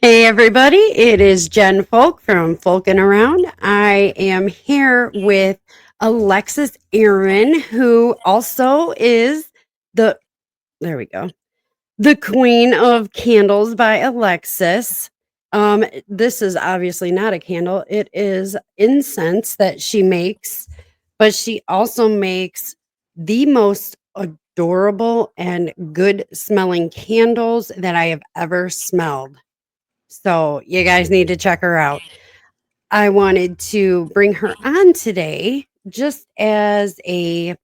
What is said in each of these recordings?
Hey everybody, it is Jenn Folk from Foulkin Around. I am here with Alexis Erin, who also is the there we go. The Queen of Candles by Alexis. This is obviously not a candle. It is incense that she makes, but she also makes the most adorable and good smelling candles that I have ever smelled. So you guys need to check her out. I wanted to bring her on today just as a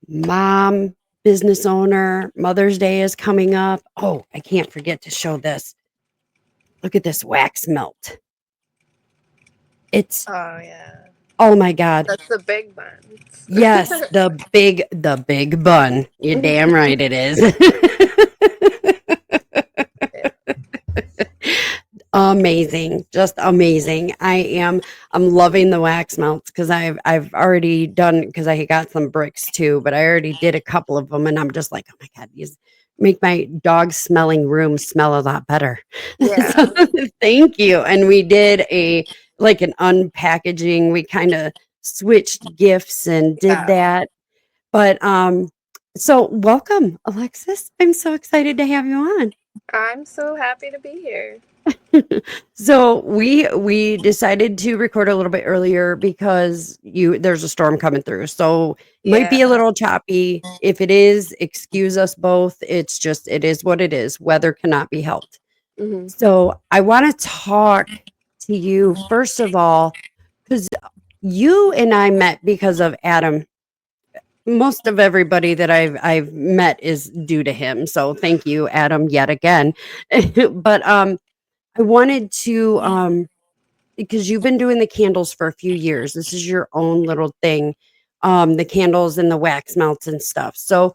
mom, business owner. Mother's Day is coming up. Oh, I can't forget to show this. Look at this wax melt. It's, Oh yeah, oh my God. that's the big ones. Yes, the big bun. You're damn right it is. Yeah. Amazing, just amazing. I'm loving the wax melts because I've already done because I got some bricks too, but I already did a couple of them and I'm just like, oh my God, these make my dog smelling room smell a lot better. So Yeah. thank you. And we did a like an unpackaging. We kind of switched gifts and did Yeah. that. But so welcome, Alexis. I'm so excited to have you on. I'm so happy to be here. So we decided to record a little bit earlier because you there's a storm coming through. So it might be a Yeah. little choppy. If it is, excuse us both. It's just it is what it is. Weather cannot be helped. hmm So I want to talk to you first of all because you and I met because of Adam. Most of everybody that I've met is due to him. So thank you, Adam, yet again. But I wanted to because you've been doing the candles for a few years. This is your own little thing. The candles and the wax melts and stuff. So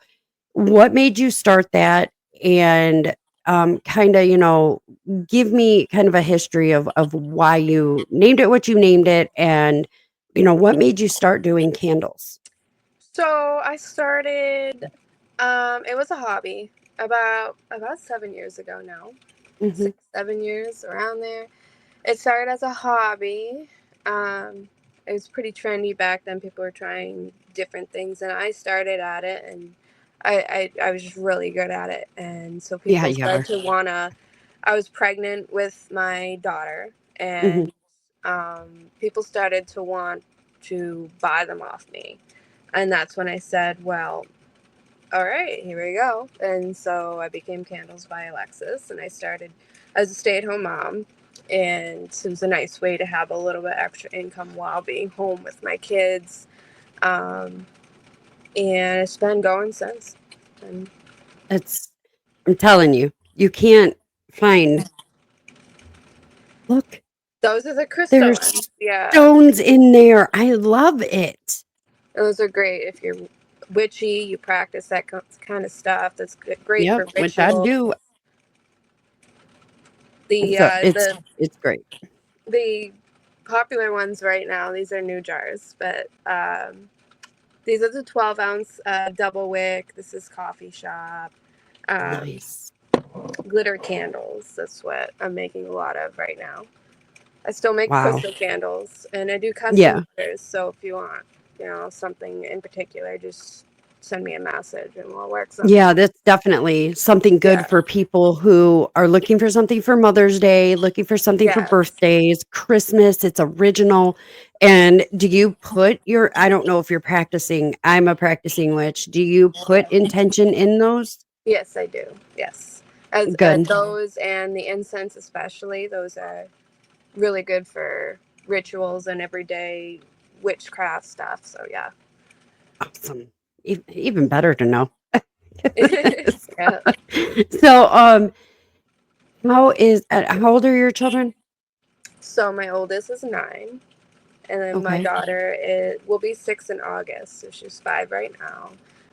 what made you start that and kind of, give me kind of a history of why you named it what you named it and what made you start doing candles? So I started. It was a hobby about 7 years ago now. Hmm. 6, 7 years around there. It started as a hobby. It was pretty trendy back then. People were trying different things, and I started at it, and I was just really good at it. And so Yeah, people you started are. to wanna. I was pregnant with my daughter, Hmm. and people started to want to buy them off me, and that's when I said, "Well, all right, here we go." And so I became Candles by Alexis, and I started as a stay-at-home mom, and it was a nice way to have a little bit extra income while being home with my kids. Um, and it's been going since. And It's I'm telling you, you can't find look, those are the crystal there's ones. Yeah, stones in there. I love it. those are great if you're witchy. You practice that kind of stuff. That's great Yep, for which I rituals. do. The So uh, it's the it's great. the popular ones right now. These are new jars, but these are the 12 ounce double wick. This is coffee shop. Um, Nice. glitter candles. That's what I'm making a lot of right now. I still make Wow. crystal candles, and I do custom Yeah. glitters. So if you want, something in particular, just send me a message and we'll work something. Yeah, that's definitely something good Yeah. for people who are looking for something for Mother's Day, looking for something for Yeah. birthdays, Christmas, it's original. And do you put your I don't know if you're practicing. I'm a practicing witch. Do you put intention in those? Yes, I do. Yes. As Good. those and the incense, especially, those are really good for rituals and everyday witchcraft stuff. So yeah. Awesome. Even better to know. Yeah. So, how old are your children? So my oldest is 9, and then my Okay. daughter will be 6 in August, so she's 5 right now.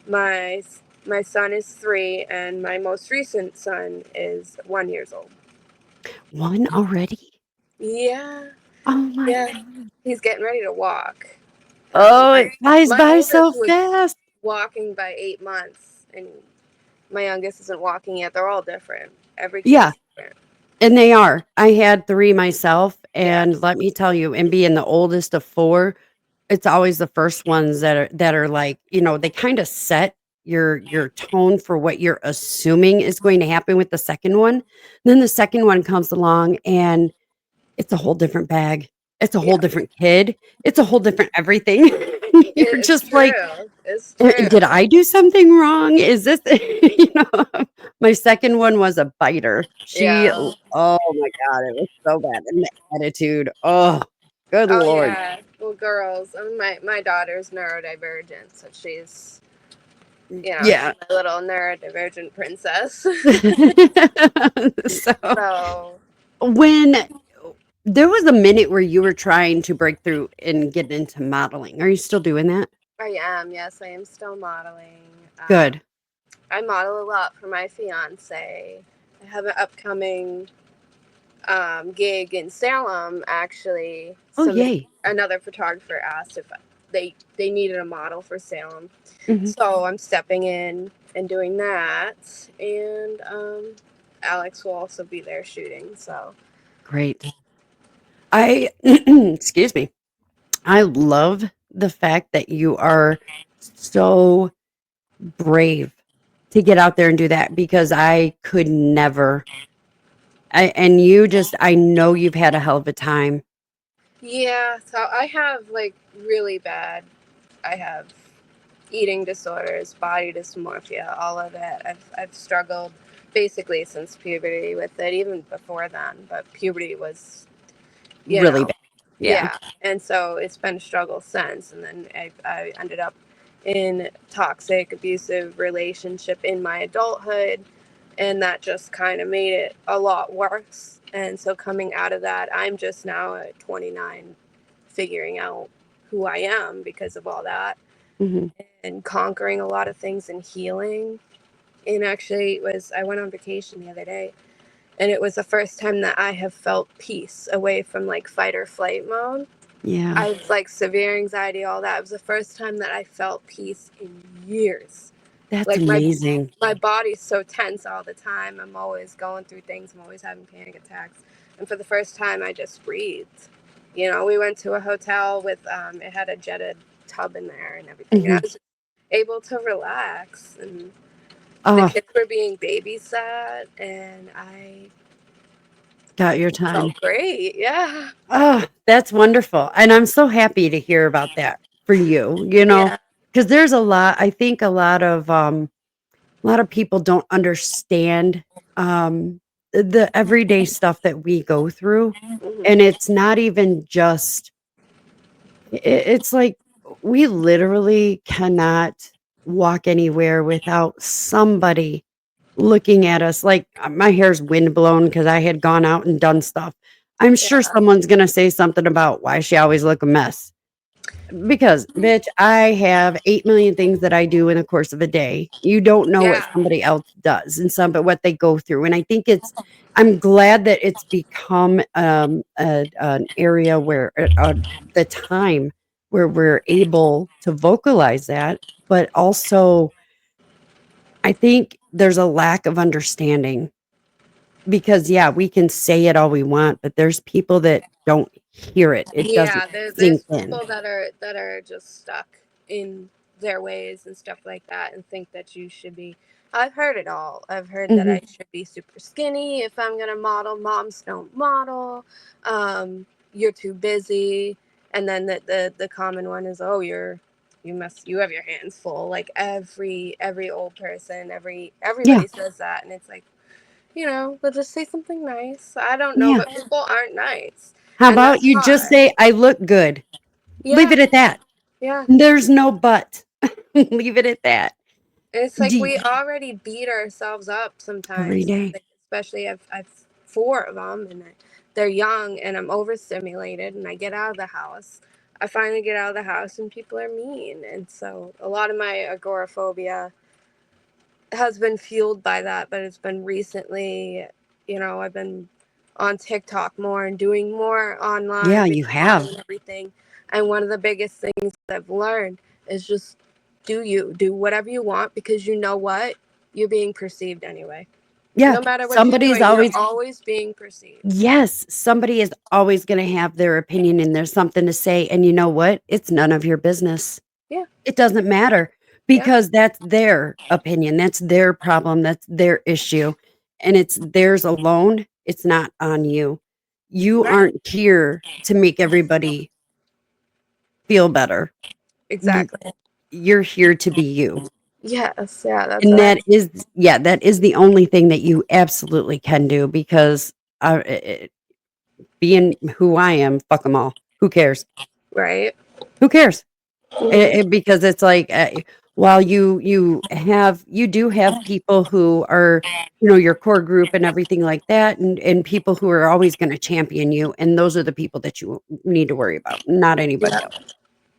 My my son is 3, and my most recent son is 1 years old. One already? Yeah, Oh my yeah, god. he's getting ready to walk. Oh, My it flies my by so oldest was fast. walking by 8 months, and my youngest isn't walking yet. They're all different. Every Yeah. kid's different. And they are. I had 3 myself, Yeah. and let me tell you, and being the oldest of 4, it's always the first ones that are like, they kinda set your tone for what you're assuming is going to happen with the second one. Then the second one comes along, and it's a whole different bag. It's a whole Yeah. different kid. It's a whole different everything. You're It's just like, true. It's true. Did I do something wrong? Is this" My second one was a biter. She Yeah. oh my god, it was so bad, and the attitude, oh, good Oh lord. yeah. Well, girls. My daughter's neurodivergent, so she's she's Yeah. my little neurodivergent princess. So, So when there was a minute where you were trying to break through and get into modeling. Are you still doing that? I am. Yes, I am still modeling. Good. I model a lot for my fiance. I have an upcoming gig in Salem. Actually, Oh, somebody, yay. another photographer asked if they needed a model for Salem, Mhm. so I'm stepping in and doing that. And Alex will also be there shooting. So Great. I excuse me. I love the fact that you are so brave to get out there and do that because I could never. And you just, I know you've had a hell of a time. yeah, so I have like really bad. I have eating disorders, body dysmorphia, all of it. I've struggled basically since puberty with it, even before then. But puberty was, you Really know, bad. Yeah. yeah. And so it's been a struggle since. And then I ended up in toxic, abusive relationship in my adulthood, and that just kind of made it a lot worse. And so coming out of that, I'm just now at 29, figuring out who I am because of all that Mhm. and conquering a lot of things and healing. And actually, it was I went on vacation the other day, and it was the first time that I have felt peace away from like fight or flight mode. Yeah. I was like severe anxiety, all that. It was the first time that I felt peace in years. That's Like amazing. my body's so tense all the time. I'm always going through things. I'm always having panic attacks. And for the first time, I just breathed. We went to a hotel with it had a jetted tub in there and everything, and I Mhm. was able to relax. And the Oh, kids were being babysat, and I got your time. felt great. Yeah. Oh, that's wonderful. And I'm so happy to hear about that for you, Yeah. because there's a lot, I think a lot of people don't understand the everyday stuff that we go through. Hmm. And it's not even just it's like we literally cannot walk anywhere without somebody looking at us like my hair's windblown because I had gone out and done stuff. I'm sure Yeah. someone's gonna say something about why she always look a mess. Because, bitch, I have 8 million things that I do in the course of a day. You don't know what Yeah. somebody else does and some but what they go through, and I think I'm glad that it's become, an area where, the time where we're able to vocalize that, but also, I think there's a lack of understanding because, yeah, we can say it all we want, but there's people that don't hear it. It doesn't Yeah, there's sink in. people that are just stuck in their ways and stuff like that and think that you should be. I've heard it all. I've heard that I Mhm. should be super skinny if I'm gonna model. Moms don't model. You're too busy. And then the common one is, oh, you have your hands full. Like every old person, Yeah. everybody says that, and it's like, but just say something nice. I don't know, Yeah. but people aren't nice, How and about that's you just hard. say, "I look good." Leave Yeah, it at that. yeah. There's no but. Leave it at that. It's Do like y we already beat ourselves up every sometimes. day. Like, especially I've 4 of them, and they're young, and I'm overstimulated, and I get out of the house. I finally get out of the house, and people are mean, and so a lot of my agoraphobia has been fueled by that. But it's been recently, I've been on TikTok more and doing more online Yeah, reading you online have. and everything. And one of the biggest things that I've learned is just do whatever you want, because you know what, you're being perceived anyway. Yeah, No matter what you're somebody's doing, you're always always being perceived. yes, somebody is always gonna have their opinion and there's something to say, and you know what? It's none of your business. Yeah. It doesn't matter Yeah. because that's their opinion, that's their problem, that's their issue, and it's theirs alone, it's not on you. You Right. aren't here to make everybody feel better. Y Exactly. you're here to be you, Yes. Yeah. That's and what I. that is yeah, that is the only thing that you absolutely can do because, being who I am, fuck them all. Who cares? Right. Who cares? Hmm. Because it's like, while you do have people who are, your core group and everything like that, and people who are always gonna champion you, and those are the people that you need to worry about, not anybody Yeah. else. You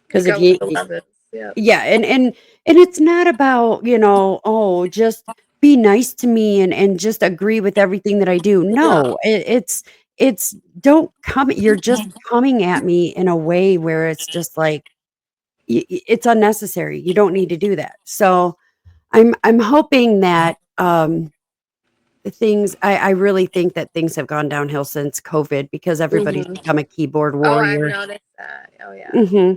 Because if go where you the love is. Yeah. yeah, and it's not about, "Oh, just be nice to me and just agree with everything that I do." No. No, it's don't come you're just coming at me in a way where it's just like, it's unnecessary. You don't need to do that. So I'm hoping that I really think that things have gone downhill since COVID because everybody's Hmm. become a keyboard Oh, I've warrior. noticed that. Oh, yeah. Hmm.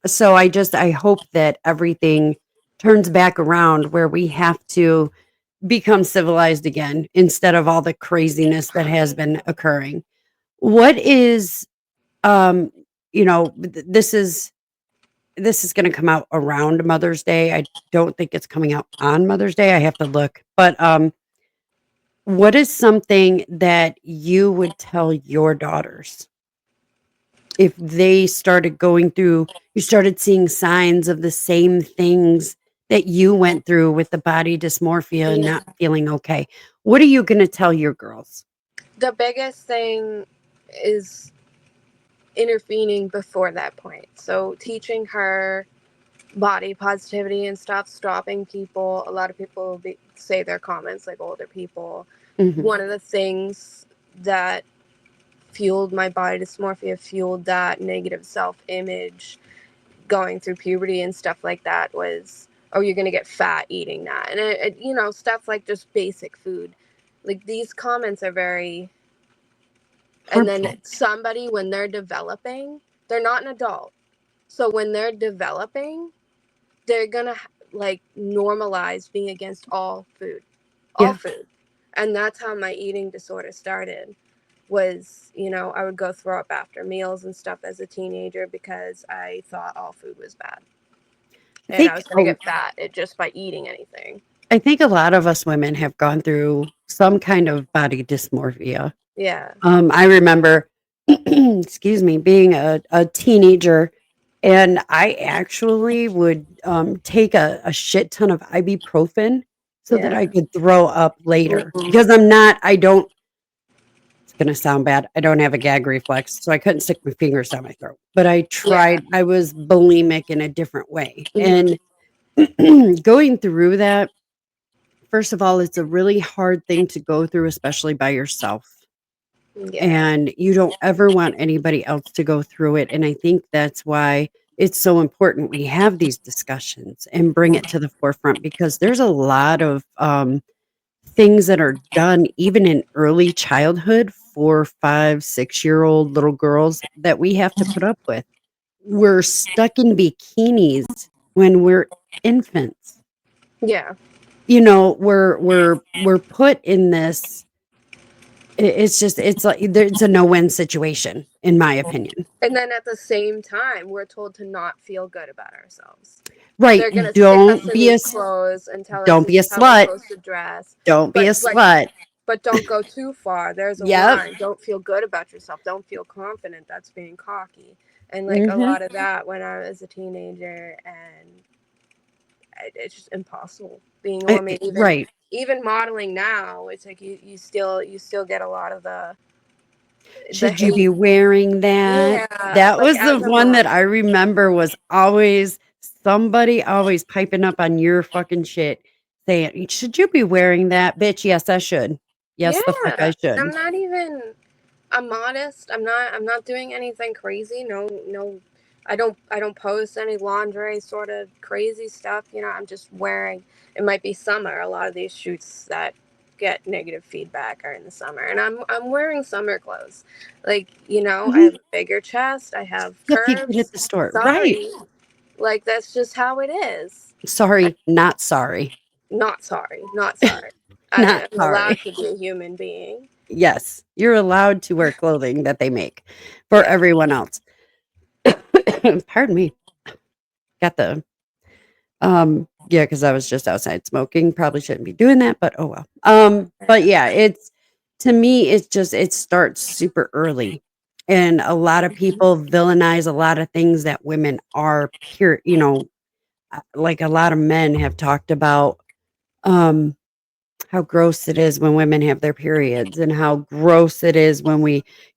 So I hope that everything turns back around where we have to become civilized again instead of all the craziness that has been occurring. What is um this is gonna come out around Mother's Day. I don't think it's coming out on Mother's Day, I have to look, but, what is something that you would tell your daughters if they started going through you started seeing signs of the same things that you went through with the body dysmorphia and Yeah. not feeling okay? What are you gonna tell your girls? The biggest thing is intervening before that point. So teaching her body positivity and stuff, stopping people. A lot of people say their comments, like older people. Mhm. One of the things that fueled my body dysmorphia, fueled that negative self image going through puberty and stuff like that was, oh, you're going to get fat eating that. And, stuff like just basic food. Like these comments are very. And then Harmful. somebody, when they're developing, they're not an adult. So when they're developing, they're gonna like normalize being against all Yeah. food, and that's how my eating disorder started. Was I would go throw up after meals and stuff as a teenager because I thought all food was bad, I and I think was gonna get fat just by eating anything. I think a lot of us women have gone through some kind of body dysmorphia. Yeah, I remember, excuse me, being a teenager, and I actually would take a shit ton of ibuprofen so that yeah. I could throw up later Hmm. because I don't, it's going to sound bad. I don't have a gag reflex, so I couldn't stick my fingers down my throat. But I Yeah. tried, I was bulimic in a different way. Hmm. And going through that, first of all, it's a really hard thing to go through, especially by yourself. Yeah. And you don't ever want anybody else to go through it, and I think that's why it's so important we have these discussions and bring it to the forefront because there's a lot of, things that are done even in early childhood for 5, 6-year-old little girls that we have to put up with. We're stuck in bikinis when we're infants. Yeah. We're put in this it's just it's like there's a no-win situation, in my opinion. And then at the same time, we're told to not feel good about ourselves. Right, They're gonna stick us don't in be a these s clothes and tell us don't this be a is how we're slut, supposed to dress. don't be But a slut. don't go too far. There's a Yep, line. Don't feel good about yourself. Don't feel confident. That's being cocky. And like a mhm. lot of that when I was a teenager, and it's just impossible being a woman. Right. Even modeling now, it's like you still get a lot of the Should you hate. be wearing that? Yeah, That like was the as a one that model. I remember was always somebody always piping up on your fucking shit saying, "Should you be wearing that?" "Bitch, yes, I should. Yes, the fuck I Yeah, I'm should." not even. I'm modest. I'm not doing anything crazy. No, no. I don't post any lingerie sort of crazy stuff. I'm just wearing. It might be summer. A lot of these shoots that get negative feedback are in the summer, and I'm wearing summer clothes. Like, I Mhm. have a bigger chest, I have Stuff you get at curves. the store. Right. Sorry, like that's just how it is. I, Sorry, not sorry. not sorry, not sorry. Not I'm allowed sorry. to be a human being. Yes, you're allowed to wear clothing that they make for Yeah. everyone else. Pardon me. Got the yeah, because I was just outside smoking. Probably shouldn't be doing that, but oh well. But yeah, it's to me, it's just it starts super early. And a lot of people villainize a lot of things that women are pure, like a lot of men have talked about um how gross it is when women have their periods and how gross it is when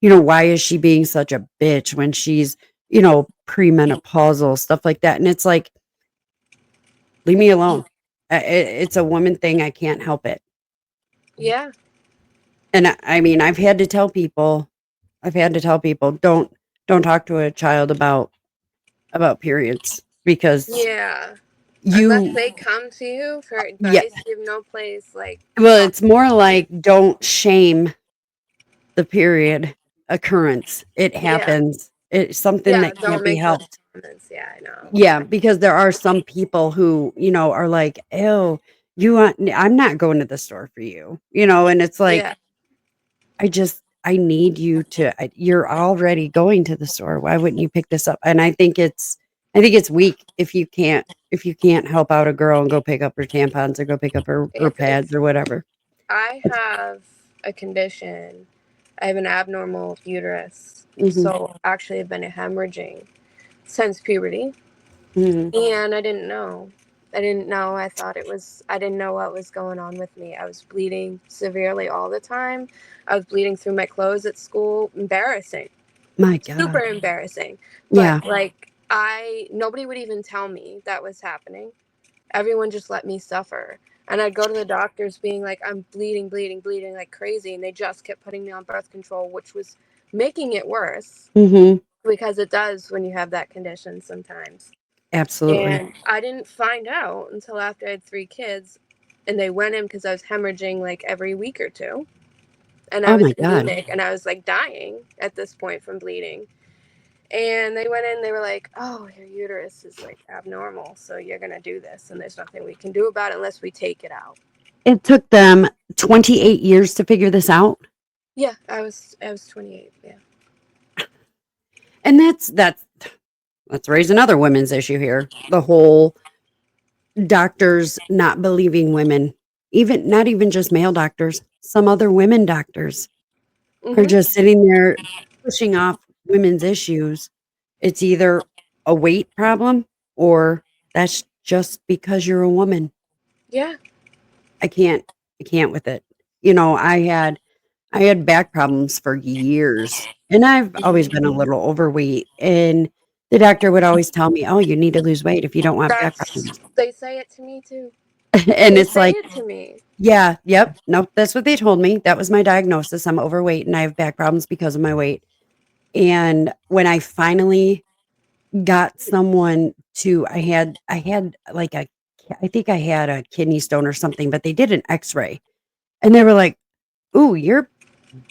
why is she being such a bitch when she's, premenopausal, stuff like that. And it's like, leave me alone. It's a woman thing. I can't help it. Yeah. And I mean, I've had to tell people, don't talk to a child about periods because Yeah. Unless you, they come to you for yeah, advice, you have no place like well, talk. it's more like don't shame the period occurrence. It Yeah. happens. It's something Yeah, that can't don't be make those helped. comments. Yeah, I know. Yeah, because there are some people who, are like, "Ew, I'm not going to the store for you." And it's like, Yeah. I need you to you're already going to the store. Why wouldn't you pick this up? And I think it's weak if you can't help out a girl and go pick up her tampons or go pick up her pads It's or whatever. I have a condition. I have an abnormal uterus. Mhm. So actually I've been hemorrhaging since puberty. Mhm. And I didn't know. I didn't know. I didn't know what was going on with me. I was bleeding severely all the time. I was bleeding through my clothes at school. Embarrassing. My Super god. embarrassing. But Yeah. like, nobody would even tell me that was happening. Everyone just let me suffer. And I'd go to the doctors being like, I'm bleeding, bleeding, bleeding like crazy. And they just kept putting me on birth control, which was making it worse Mhm. because it does when you have that condition sometimes. Absolutely. And I didn't find out until after I had 3 kids. And they went in because I was hemorrhaging like every week or two. And I Oh was my god. anemic and I was like dying at this point from bleeding. And they went in, they were like, oh, your uterus is like abnormal. So you're going to do this. And there's nothing we can do about it unless we take it out. It took them 28 years to figure this out. Yeah, I was 28. Yeah. And let's raise another women's issue here. The whole doctors not believing women, even not even just male doctors, some other women doctors are Mhm. just sitting there pushing off women's issues. It's either a weight problem or that's just because you're a woman. Yeah. I can't I can't with it. I had back problems for years, and I've always been a little overweight, and the doctor would always tell me, "Oh, you need to lose weight if you don't want back problems." They say it to me too. And They it's say like, it to me. "Yeah, yep, nope, that's what they told me. That was my diagnosis. I'm overweight and I have back problems because of my weight." And when I finally got someone to I had like I think I had a kidney stone or something, but they did an X-ray, and they were like, "Ooh, your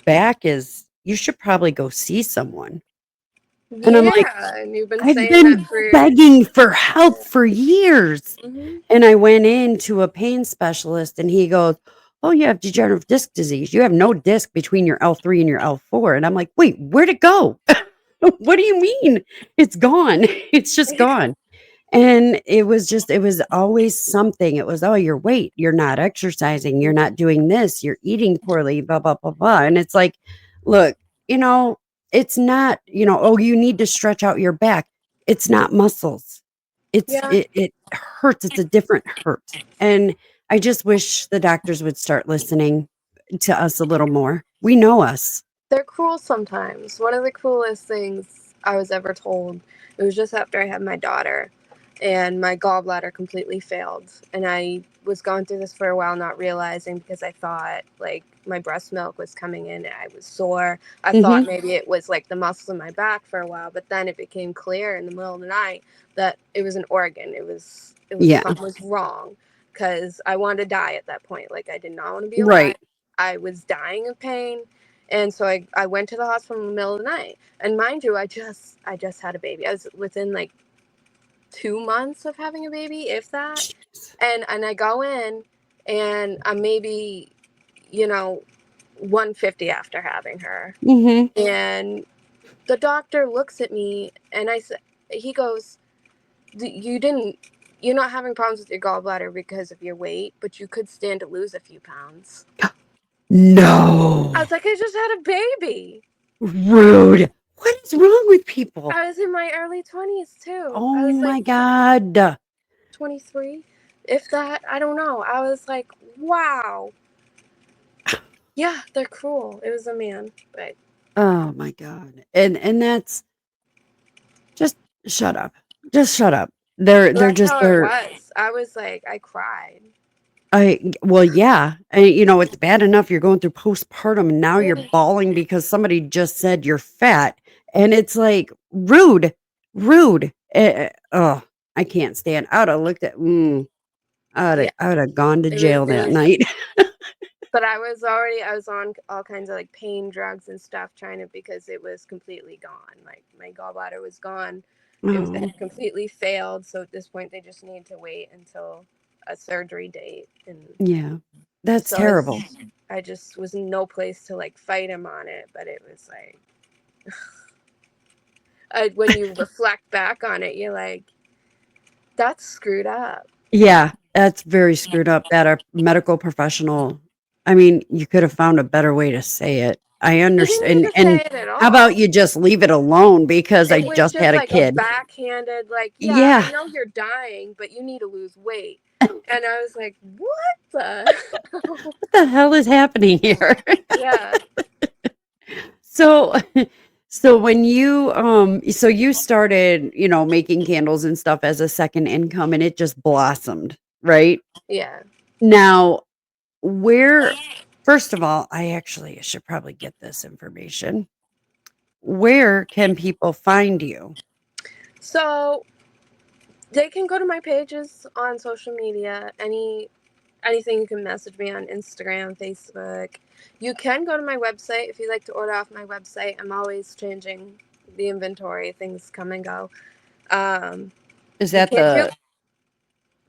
back is you should probably go see someone." And I'm like, Yeah. And you've been I've saying that been for. begging for help for years. Mhm. And I went into a pain specialist and he goes, "Oh, you have degenerative disc disease. You have no disc between your L3 and your L4." And I'm like, "Wait, where'd it go?" "What do you mean? It's gone." It's just gone. And it was always something. It was, "Oh, your weight, you're not exercising, you're not doing this, you're eating poorly, blah, blah, blah, blah." And it's like, look, you know, it's not, "Oh, you need to stretch out your back." It's not muscles. Yeah. It hurts. It's a different hurt. And I just wish the doctors would start listening to us a little more. We know us. They're cruel sometimes. One of the cruelest things I was ever told, it was just after I had my daughter, and my gallbladder completely failed. And I was going through this for a while, not realizing because I thought like my breast milk was coming in and I was sore. I thought Mhm. maybe it was like the muscles in my back for a while, but then it became clear in the middle of the night that it was an organ. It was Yeah. something was wrong because I wanted to die at that point. Like I did not want to be alive. Right. I was dying of pain. And so I went to the hospital in the middle of the night. And mind you, I just had a baby. I was within like 2 months of having a baby, if that. Jeez. And I go in and I'm maybe, you know, 150 after having her. Mm-hmm. And the doctor looks at me and he goes, You didn't, you're not having problems with your gallbladder because of your weight, but you could stand to lose a few pounds. I No. was like, I just had a baby. Rude. What is wrong with people? I was in my early 20s too. I Oh was like my God. 23, if that. I don't know. I was like, wow. Yeah, they're cruel. It was a man, but Oh my God. And that's just shut up. Just shut up. They're that's just how it they're was. I was like, I cried. well, yeah. You know, it's bad enough you're going through postpartum and now you're Yeah. bawling because somebody just said you're fat. And it's like rude, rude. Oh, I can't stand. I would have looked at, Yeah, I would have gone to jail it that was. night. But I was on all kinds of like pain drugs and stuff trying to, because it was completely gone. Like my gallbladder was gone. It Oh, had completely failed. So at this point, they just need to wait until a surgery date. And yeah. That's so terrible. I just was in no place to like fight him on it. But it was like, when you reflect back on it, you're like, that's screwed up. Yeah, that's very screwed up that a medical professional, I mean, you could have found a better way to say it. I He didn't understand. even say And it at how about all. you just leave it alone because I It was just just had a like a kid? backhanded, like, yeah, I Yeah. know you're dying, but you need to lose weight. And I was like, what the? What the hell is happening here? Yeah, So so when you so you started, making candles and stuff as a second income and it just blossomed, right? yeah. Now, where first of all, I should probably get this information. Where can people find you? So they can go to my pages on social media. Anything, you can message me on Instagram, Facebook. You can go to my website if you'd like to order off my website. I'm always changing the inventory. Things come and go. Um, Is you that can't do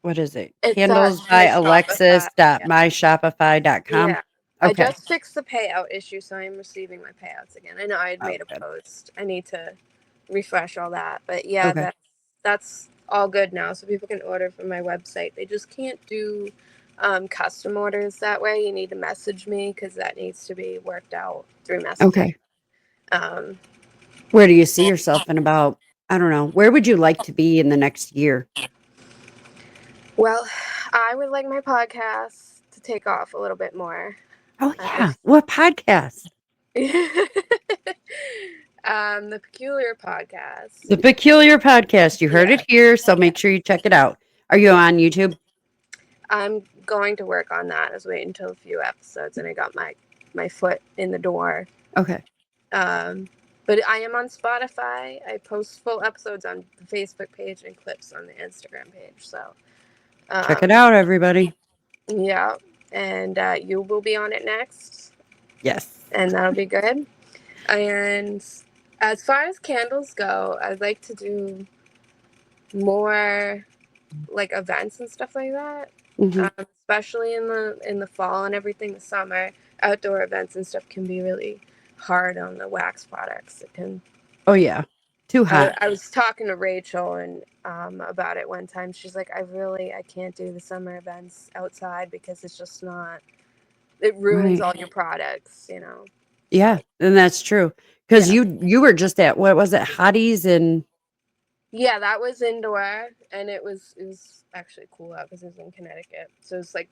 what is it? it's Candles my by Shopify. Alexis dot myshopify.com. Yeah. I Okay. just fixed the payout issue, so I'm receiving my payouts again. I know I had Oh, made a good. post. I need to refresh all that. But yeah, Okay. that's all good now. So people can order from my website. They just can't do custom orders that way. You need to message me because that needs to be worked out through messaging. Okay. Um, Where do you see yourself in about, I don't know, where would you like to be in the next year? well, I would like my podcast to take off a little bit more. Oh, I yeah. just What podcast? the peculiar podcast. The Peculiar Podcast. You heard Yeah. it here, so make sure you check it out. Are you on YouTube? I'm going to work on that. I was waiting until a few episodes, and I got my foot in the door. Okay. Um, but I am on Spotify. I post full episodes on the Facebook page and clips on the Instagram page. So, Check it um, out, everybody. yeah, and you will be on it next, Yes. and that'll be good. And as far as candles go, I'd like to do more like events and stuff like that. Hmm. Especially in the fall and everything, the summer, outdoor events and stuff can be really hard on the wax products. It can. Oh, yeah. Too hot. I was talking to Rachel and about it one time. She's like, I can't do the summer events outside because it's just not. It ruins Right. all your products, you know. Yeah. So And that's true. Because yeah, you were just at, what was it, Hotties and yeah, that was indoor and it was actually cool out because it was in Connecticut. So it was like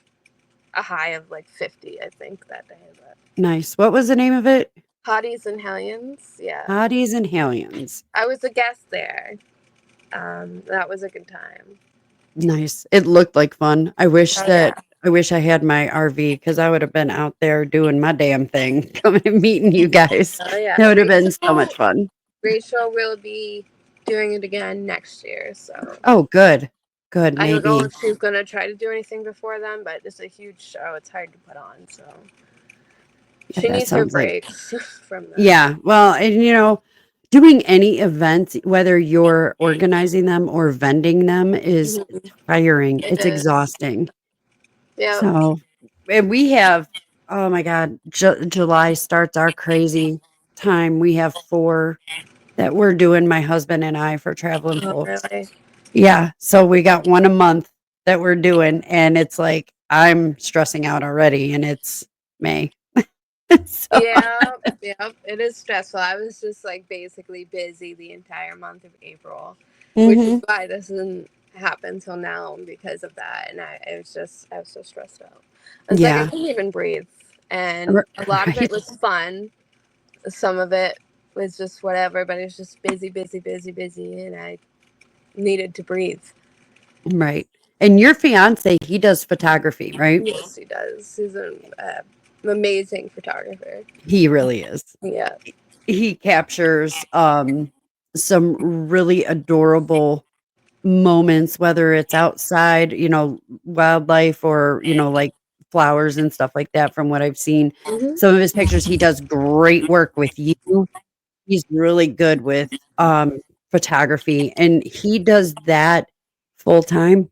a high of like 50, I think, that day. But nice. What was the name of it? Hotties and Hellions, yeah. Hotties and Hellions. I was a guest there. That was a good time. Nice. It looked like fun. Oh yeah. I wish I had my RV because I would have been out there doing my damn thing, coming and meeting you guys. Oh yeah. That would have been so much fun. Rachel will be doing it again next year. So Oh, good. Good, I don't know maybe. if she's gonna try to do anything before then, but it's a huge show. It's hard to put on. So Yeah, She that needs her sounds like breaks from that. yeah. Well, and doing any events, whether you're organizing them or vending them, is Mhm. tiring. It It's is. exhausting. Yep. So, and we have, oh my God, July starts our crazy time. We have four that we're doing, my husband and I, for Traveling Oh, Folks. really? Yeah. So we got one a month that we're doing, and it's like I'm stressing out already, and it's May. So, Yeah, yep. It is stressful. I was just like basically busy the entire month of April, which is hmm why this didn't happen till now because of that. And I was so stressed out. I was like, I yeah. couldn't even breathe. And a lot of it Right. was fun. Some of it was just whatever, but it was just busy, busy, busy, busy. And I needed to breathe. Right. And your fiance, he does photography, right? Yes, he does. He's an amazing photographer. He really is. Yeah. He captures some really adorable moments, whether it's outside, wildlife or, like flowers and stuff like that from what I've seen. Hmm. Some of his pictures, he does great work with you. He's really good with photography and he does that full time.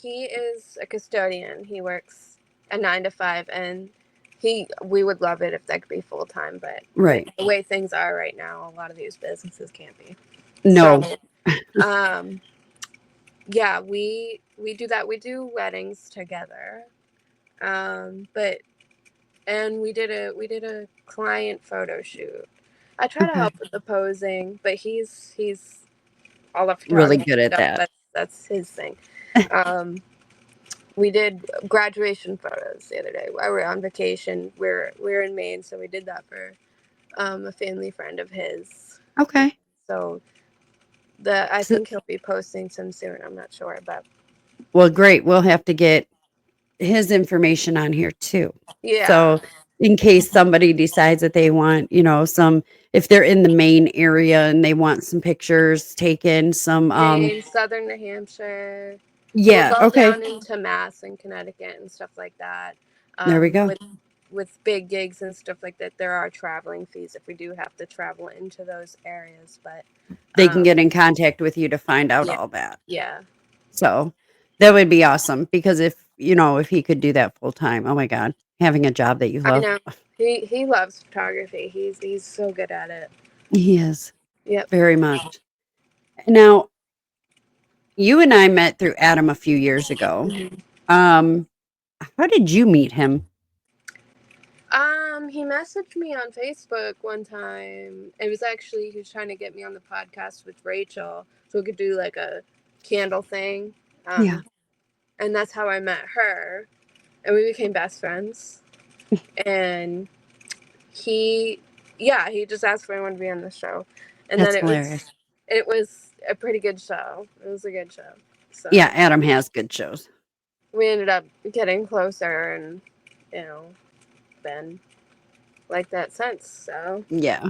He is a custodian. He works a 9 to 5, and we would love it if that could be full time, but with Right. the way things are right now, a lot of these businesses can't be. So, No. um, yeah, we do that. We do weddings together, but and we did a client photo shoot. I try to Okay. help with the posing, but he's all the Really photography good at stuff. that. That's his thing. Um, we did graduation photos the other day. While we were on vacation. We're in Maine, so we did that for a family friend of his. Okay. So I So, think he'll be posting some soon. I'm not sure, but well, great. We'll have to get his information on here too. yeah, So in case somebody decides that they want, if they're in the main area and they want some pictures taken, some Maine, Southern New Hampshire. We'll yeah, go okay. down into Mass and Connecticut and stuff like that. There we go. With big gigs and stuff like that, there are traveling fees if we do have to travel into those areas. But They can um, get in contact with you to find out yeah, all that. yeah, So that would be awesome because if he could do that full time, oh my God, having a job that you I love. know. He loves photography. He's so good at it. He is Yep. very much. Now, you and I met through Adam a few years ago. Mhm. Um, how did you meet him? He messaged me on Facebook one time. It was actually he was trying to get me on the podcast with Rachel, so we could do like a candle thing. Yeah. Um, and that's how I met her, and we became best friends. And he, yeah, he just asked if I wanted to be on the show, and then That's hilarious. it was a pretty good show. It was a good show. Yeah, So Adam has good shows. we ended up getting closer, and you know, been like that since. So Yeah.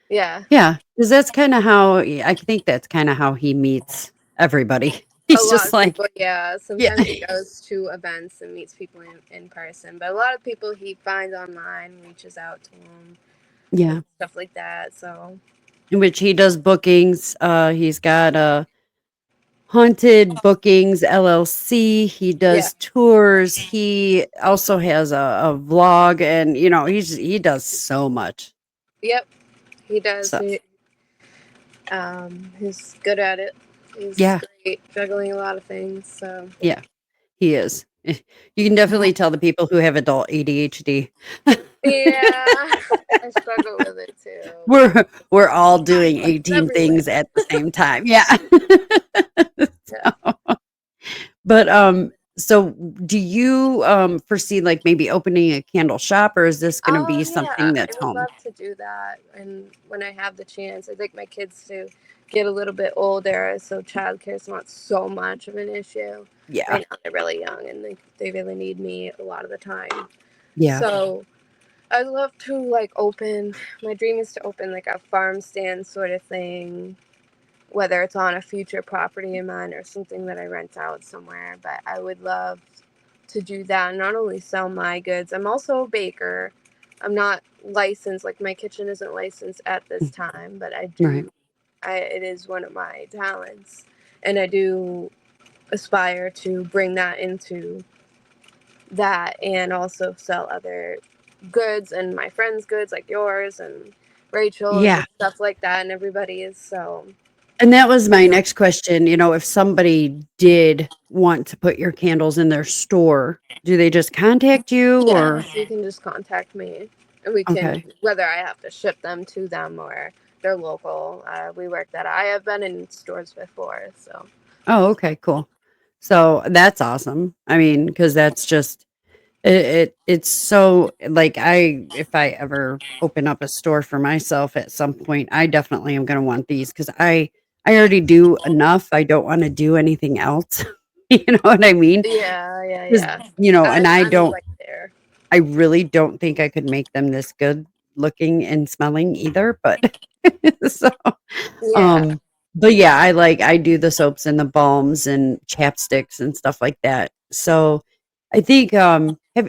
yeah. Yeah, because that's kinda how I think that's kinda how he meets everybody. A He's lot just of like people, yeah. yeah. Sometimes he goes to events and meets people in person, but a lot of people he finds online, reaches out to them, and Yeah, stuff like that. So, in which he does bookings, he's got, Haunted Bookings LLC, he yeah. does tours, he also has a vlog and, he does so much. Yep, he does. So He's good at it. He's yeah, great juggling a lot of things. So, yeah, he is. You can definitely tell the people who have adult ADHD. yeah, I struggle with it too. We're all doing It's 18 everywhere. things at the same time. Yeah. Yeah. So, but so do you foresee like maybe opening a candle shop or is this going to Oh be yeah, something I that's would home? love to do that, and when I have the chance, I'd like my kids to get a little bit older, so childcare is not so much of an issue. Yeah. Right now, they're really young, and they really need me a lot of the time. Yeah. So I'd love to like open. My dream is to open like a farm stand sort of thing, whether it's on a future property of mine or something that I rent out somewhere. But I would love to do that, not only sell my goods. I'm also a baker. I'm not licensed, like my kitchen isn't licensed at this time, but I Right. do. It is one of my talents, and I do aspire to bring that into that, and also sell other goods and my friends' goods like yours and Rachel's Yeah. and stuff like that, and everybody is so. And that was my next question. If somebody did want to put your candles in their store, do they just contact you Yeah, or? so you can just contact me, and we can, Okay. whether I have to ship them to them or they're local. We work that. I have been in stores before, so Oh, okay, cool. So that's awesome. I mean, because that's just it's so like if I ever open up a store for myself at some point, I definitely am gonna want these because I already do enough. I don't want to do anything else. You know what I mean? yeah, yeah, Because yeah. and I'm right there. I really don't think I could make them this good looking and smelling either. But so Yeah. um, but yeah, I do the soaps and the balms and chapsticks and stuff like that. So I think have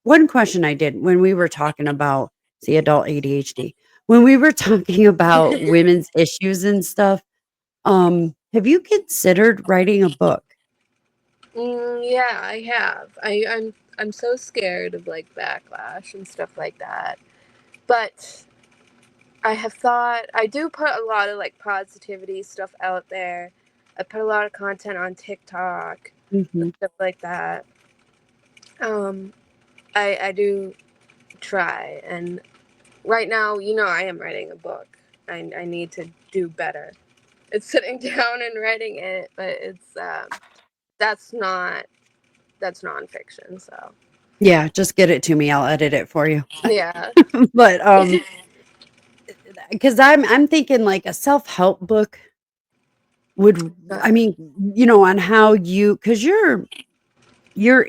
one question I did when we were talking about see adult ADHD, when we were talking about women's issues and stuff, have you considered writing a book? Yeah, I have. I'm so scared of like backlash and stuff like that. But I have thought I do put a lot of like positivity stuff out there. I put a lot of content on TikTok and Mhm. stuff like that. Um, I do try, and right now, I am writing a book. I need to do better. It's sitting down and writing it, but it's that's not that's nonfiction. So Yeah, just get it to me. I'll edit it for you. yeah. But because I'm thinking like a self-help book would I Uh, mean, on how because you're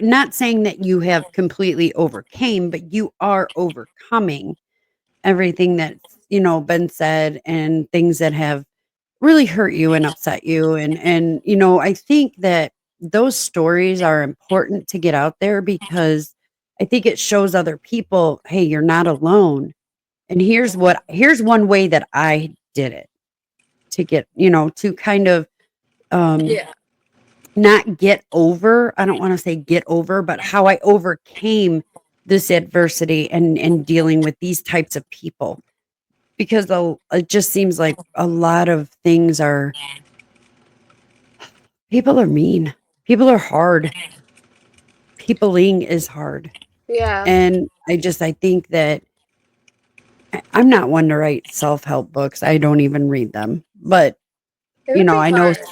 not saying that you have completely overcame, but you are overcoming everything that's, been said and things that have really hurt you and upset you. And I think that those stories are important to get out there because I think it shows other people, hey, you're not alone. And here's one way that I did it to get, to kind of um yeah. not get over, I don't want to say get over, but how I overcame this adversity and dealing with these types of people because it just seems like a lot of things are people are mean. People are hard. Peopling is hard. Yeah. And I think that I'm not one to write self-help books. I don't even read them. But, It would be I know fun.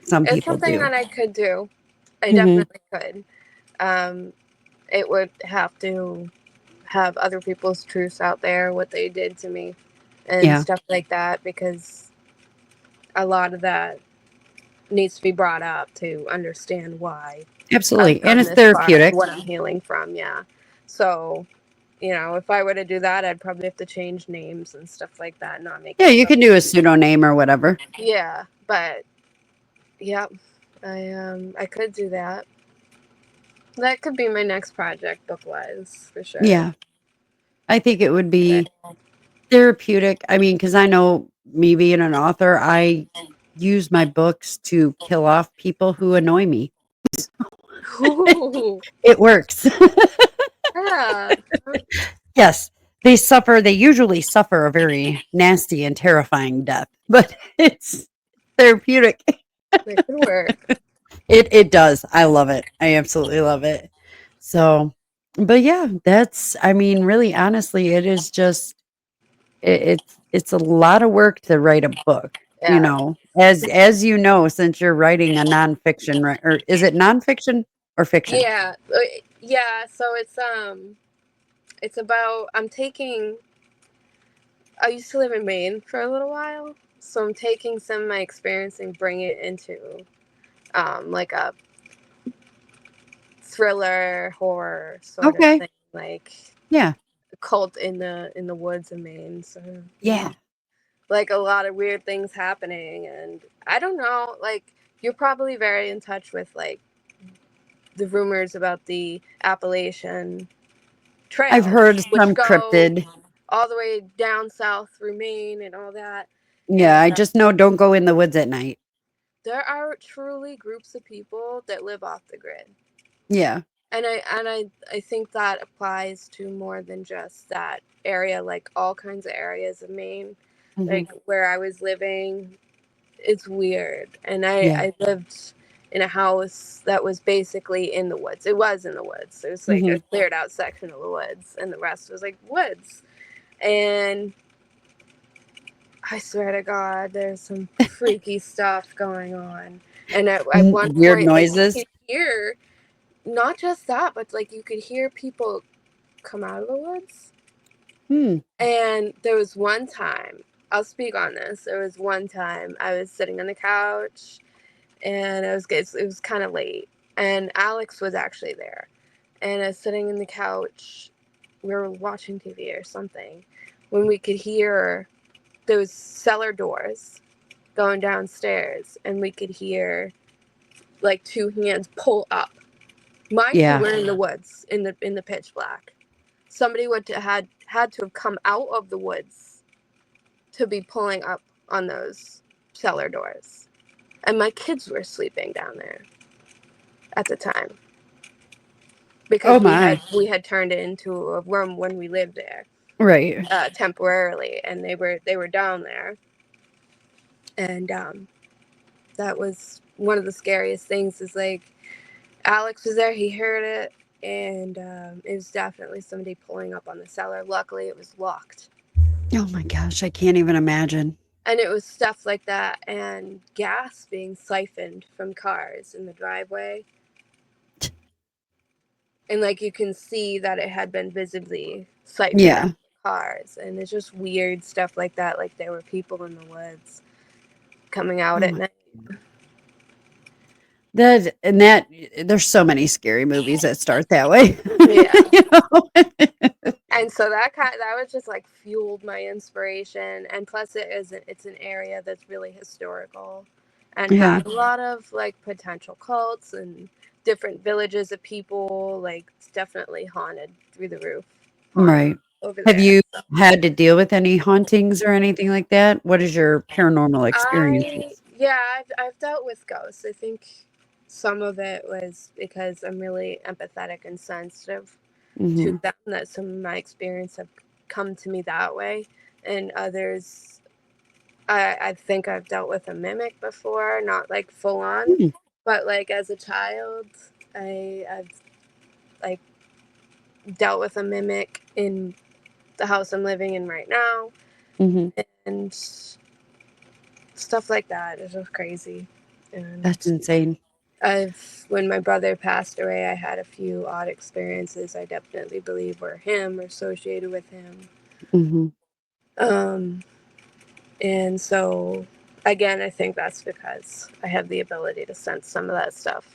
some It's people something do. that I could do. I Mhm. definitely could. Um, it would have to have other people's truths out there, what they did to me, and Yeah, stuff like that, because a lot of that needs to be brought up to understand why I've absolutely. And gone it's this far and therapeutic. what I'm healing from. Yeah. So, if I were to do that, I'd probably have to change names and stuff like that, not make Yeah, it you so. can do a pseudonym or whatever. Yeah, but yeah, I could do that. That could be my next project, book wise, for sure. Yeah. I think it would But be therapeutic. I mean, because I know me being an author, I use my books to kill off people who annoy me. ooh, It works. yeah, Yes, they usually suffer a very nasty and terrifying death, but it's therapeutic. it could work. It does. I love it. I absolutely love it. So, but yeah, I mean, really honestly, it is just it's a lot of work to write a book, Yeah, as you know, since you're writing a nonfiction, right? Or is it nonfiction or fiction? yeah, yeah. So it's about I'm taking. I used to live in Maine for a little while, so I'm taking some of my experience and bringing it into like a thriller horror sort of Okay. thing, like Yeah. a cult in the woods of Maine. So Yeah. like a lot of weird things happening, and I don't know, like you're probably very in touch with like the rumors about the Appalachian I've trails, heard which some go cryptid. all the way down south through Maine and all that. Yeah, And I just know don't go in the woods at night. there are truly groups of people that live off the grid. Yeah. And I think that applies to more than just that area, like all kinds of areas of Maine. Hmm. Like where I was living, it's weird. And Yeah. I lived in a house that was basically in the woods. It was in the woods. It was like a Hmm. cleared out section of the woods, and the rest was like woods. And I swear to God, there's some freaky stuff going on. And at one Weird point, like, you noises. could hear not just that, but like you could hear people come out of the woods. Hmm. And there was one time, I'll speak on this. There was one time I was sitting on the couch, and it was kind of late, and Alex was actually there, and I was sitting in the couch. We were watching TV or something when we could hear those cellar doors going downstairs, and we could hear like two hands pull up. Mind you, Yeah. we're in the woods in the pitch black. Somebody would had to have come out of the woods to be pulling up on those cellar doors. And my kids were sleeping down there at the time Oh because my. we had turned it into a room when we lived there Right. temporarily, and they were down there, and that was one of the scariest things. Is like Alex was there, he heard it, and it was definitely somebody pulling up on the cellar. Luckily, it was locked. Oh my gosh, I can't even imagine. And it was stuff like that, and gas being siphoned from cars in the driveway. And like you can see that it had been visibly siphoned out Yeah. of cars. And it's just weird stuff like that. Like there were people in the woods coming out Oh at my. night. That there's so many scary movies that start that way. Yeah. You know? And so that was just like fueled my inspiration. And plus it's an area that's really historical and Yeah. has a lot of like potential cults and different villages of people. Like it's definitely haunted through the roof. Haunted Right. over Have there. you had to deal with any hauntings or anything like that? What is your paranormal experiences? I've dealt with ghosts. I think some of it was because I'm really empathetic and sensitive to Mhm. them, that some of my experience have come to me that way, and others I think I've dealt with a mimic before, not like full on, Mm. but like as a child, I've like dealt with a mimic in the house I'm living in right now, Mhm. and stuff like that. It's just crazy. And That's insane. when my brother passed away, I had a few odd experiences I definitely believe were him or associated with him. Mhm. Um, and so, again, I think that's because I have the ability to sense some of that stuff.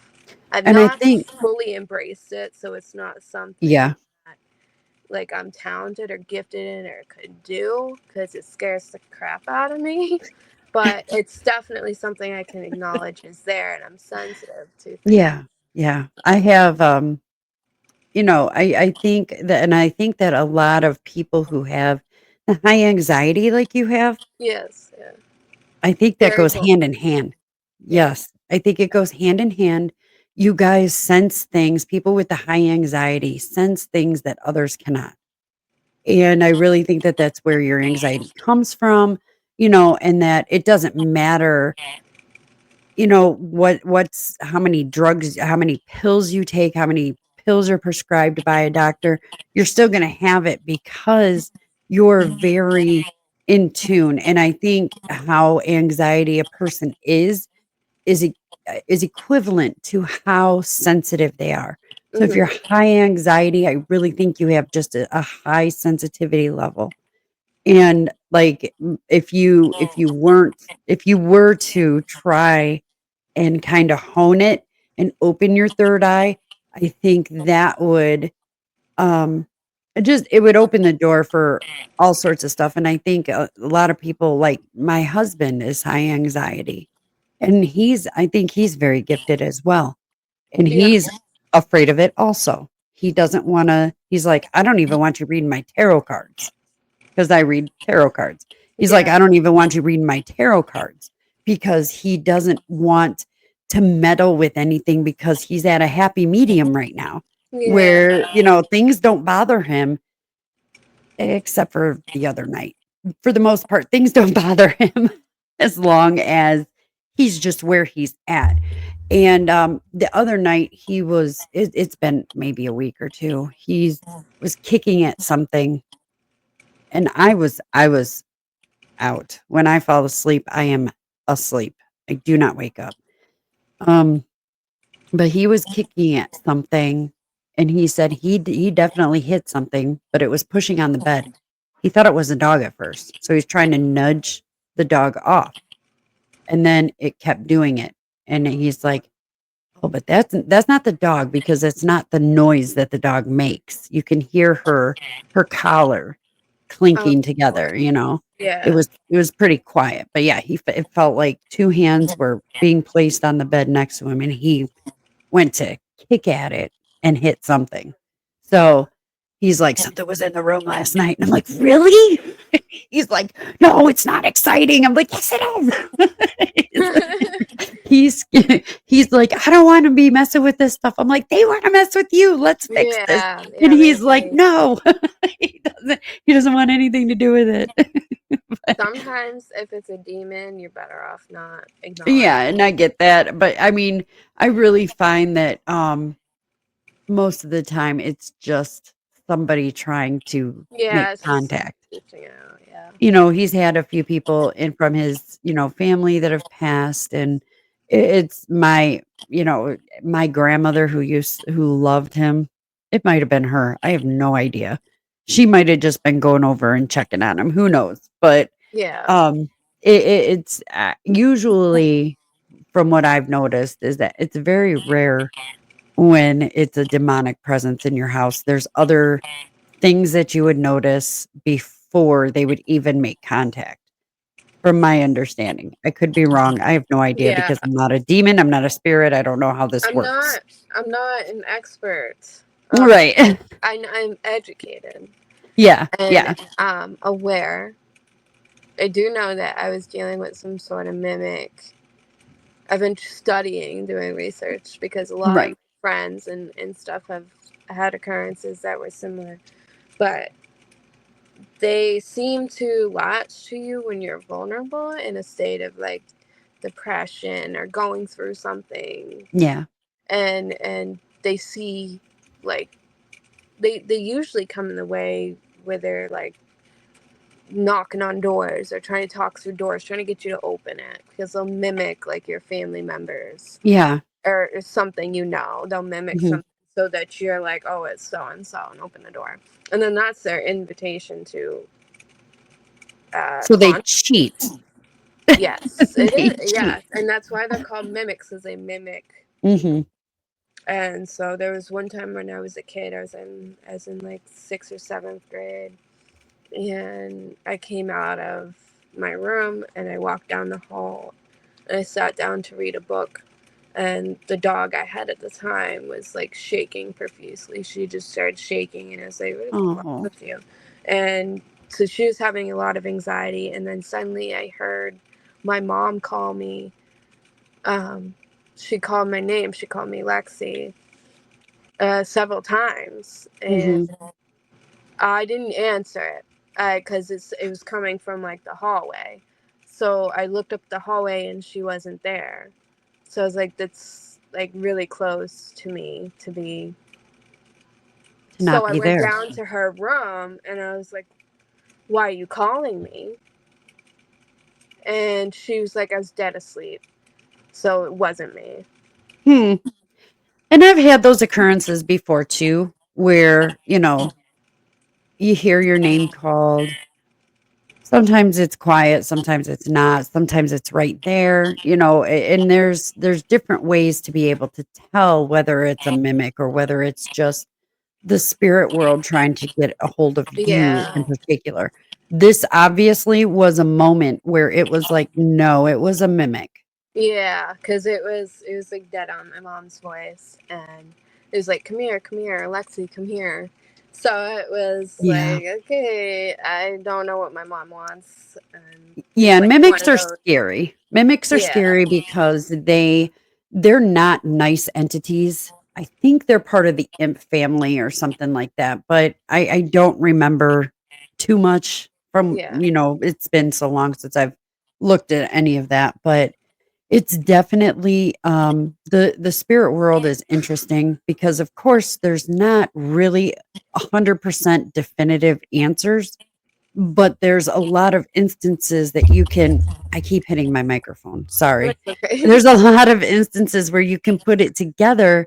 I've And I not think fully embraced it, so it's not something yeah. that like I'm talented or gifted in or could do because it scares the crap out of me. But it's definitely something I can acknowledge is there, and I'm sensitive to things. Yeah. Yeah. I have, I think that and I think that a lot of people who have the high anxiety like you have, Yes, yeah. I think that Very goes hand in vulnerable. hand. Yeah. Yes, I think it goes hand in hand. You guys sense things, people with the high anxiety sense things that others cannot. And I really think that that's where your anxiety comes from, and that it doesn't matter, what's how many drugs, how many pills you take, how many pills are prescribed by a doctor, you're still going to have it because you're very in tune. And I think how anxiety a person is is equivalent to how sensitive they are. So if you're Hmm. high anxiety, I really think you have just a high sensitivity level. And like if you were to try and kinda hone it and open your third eye, I think that would, um, it would open the door for all sorts of stuff, and I think a lot of people like my husband is high anxiety, and I think he's very gifted as well, and Yeah. afraid of it also. He doesn't wanna he's like, "I don't even want you reading my tarot cards," 'cause I read tarot cards. He's like, Yeah. "I don't even want you reading my tarot cards," because he doesn't want to meddle with anything because he's at a happy medium right now Yeah. where, things don't bother him except for the other night. For the most part, things don't bother him as long as he's just where he's at. And, the other night it's been maybe a week or 2. He's was kicking at something and I was out. When I fall asleep, I am asleep. I do not wake up. Um, but he was kicking at something and he said he definitely hit something, but it was pushing on the bed. He thought it was a dog at first. So he's trying to nudge the dog off and then it kept doing it. And he's like, "Oh, but that's not the dog because it's not the noise that the dog makes. You can hear her collar Oh, clinking together, you know?" It yeah. was it was pretty quiet, but yeah, it felt like 2 hands were being placed on the bed next to him, and he went to kick at it and hit something. So, he's like, "Something was in the room last night." And I'm like, "Really?" He's like, "No, it's not exciting." I'm like, "Yes, it is." He's he's like, "I don't wanna be messing with this stuff." I'm like, "They wanna mess with you. Let's fix this." Yeah. And Yeah. he's like, They "No." He doesn't want anything to do with it. But sometimes if it's a demon, you're better off not yeah, acknowledging. and I get that, but I mean, I really find that, most of the time it's just somebody trying to make Yeah, it's contact. reaching out. Yeah. He's had a few people in from his, family that have passed, and it's my grandmother who loved him. It might have been her. I have no idea. She might have just been going over and checking on him. Who knows? But Yeah. um, it's usually from what I've noticed is that it's very rare when it's a demonic presence in your house. There's other things that you would notice before they would even make contact, from my understanding. I could be wrong. I have no idea Yeah. because I'm not a demon, I'm not a spirit, I don't know how this I'm works. not. I'm not an expert. Um, Right. I'm educated Yeah, and yeah, aware. I do know that I was dealing with some sort of mimic. I've been studying, doing research because a lot of right. my friends and stuff have had occurrences that were similar, but they seem to latch to you when you're vulnerable in a state of like depression or going through something, Yeah. and they see like they usually come in the way where they're like knocking on doors or trying to talk through doors, trying to get you to open it because they'll mimic like your family members Yeah. or something, they'll mimic Mhm. something so that you're like, oh, it's so and open the door, and then that's their invitation to So they con. cheat. Yes, it They is. cheat. Yes, and that's why they're called mimics, because they mimic. Mhm. And so there was one time when I was a kid, I was in like sixth or seventh grade, and I came out of my room and I walked down the hall and I sat down to read a book. And the dog I had at the time was like shaking profusely. She just started shaking, and I was like, "What is wrong Oh. with you?" And so she was having a lot of anxiety. And then suddenly I heard my mom call me. Um, she called my name. She called me Lexi several times, and Mhm. I didn't answer it because it was coming from like the hallway. So I looked up the hallway and she wasn't there. So I was like, that's like really close to me to be. To not So I be went there. down to her room and I was like, why are you calling me? And she was like, I was dead asleep. So it wasn't me. Hmm. And I've had those occurrences before too, where, you hear your name called. Sometimes it's quiet, sometimes it's not, sometimes it's right there, and there's different ways to be able to tell whether it's a mimic or whether it's just the spirit world trying to get a hold of you Yeah. in particular. This obviously was a moment where it was like, no, it was a mimic. Yeah, because it was like dead on my mom's voice, and it was like, come here, Alexi, come here. So it was Yeah. like, okay, I don't know what my mom wants, and Yeah, it's and like one mimics of are those. scary. Mimics are Yeah, scary because they're not nice entities. I think they're part of the imp family or something like that, but I don't remember too much from, yeah, it's been so long since I've looked at any of that, but it's definitely the spirit world is interesting because of course there's not really 100% definitive answers, but there's a lot of instances that you can I keep hitting my microphone, sorry. it's okay. There's a lot of instances where you can put it together